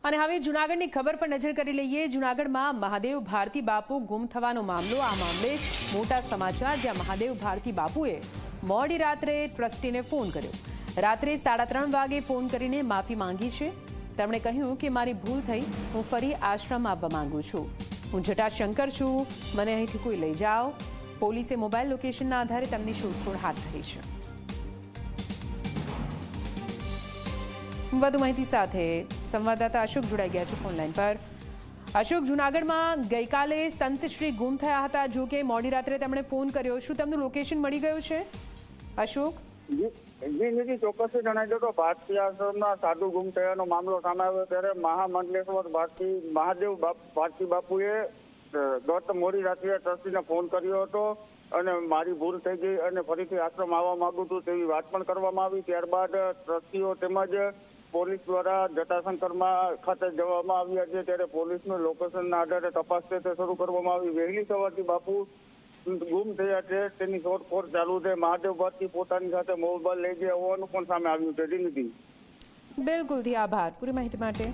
અને હવે જૂનાગઢની ખબર પર નજર કરી લઈએ। જૂનાગઢમાં મહાદેવ ભારતી બાપુ ગુમ થવાનો મામલો। આ મામલે મોટા સમાચાર, જ્યાં મહાદેવ ભારતી બાપુએ મોડી રાત્રે ટ્રસ્ટીને ફોન કર્યો। રાત્રે 3:30 વાગે ફોન કરીને માફી માંગી છે। તેમણે કહ્યું કે મારી ભૂલ થઈ, હું ફરી આશ્રમ આવવા માંગુ છું। હું જટાશંકર છું, મને અહીંથી કોઈ લઈ જાઓ। પોલીસે મોબાઈલ લોકેશનના આધારે તેમની શોધખોળ હાથ ધરી છે। વધુ માહિતી સાથે સંવાદદાતા અશોક જોડાઈ ગયા છે ફોન લાઈન પર। અશોક, જૂનાગઢમાં ગઈકાલે સંત શ્રી ગુમ થયા હતા, જો કે મોડી રાત્રે તેમણે ફોન કર્યો, શું તેમનું લોકેશન મળી ગયું છે? અશોક જી ચોક્કસ જણાવી દો તો ભારતીય આશ્રમના સાધુ ગુમ થયાનો મામલો સામે આવ્યો ત્યારે મહામંડલેશ્વર મહાદેવ ભારતી બાપુએ ગત મોડી રાત્રે ટ્રસ્ટીને ફોન કર્યો હતો અને મારી ભૂલ થઈ ગઈ અને ફરીથી આશ્રમ આવવા માંગુ છું તેવી વાત પણ કરવામાં આવી। ત્યારબાદ ટ્રસ્ટીઓ તેમજ પોલીસ દ્વારા જટાશંકરમાં ખાતે જવામાં આવ્યા છે, ત્યારે પોલીસનું લોકેશનના આધારે તપાસ તે શરૂ કરવામાં આવી। વહેલી સવારથી બાપુ ગુમ થયા છે તેની શોધખોળ ચાલુ છે। મહાદેવ ભારતી પોતાની સાથે મોબાઈલ લઈ ગયા હોવાનું પણ સામે આવ્યું છે। બિલકુલ, આભાર પૂરી માહિતી માટે।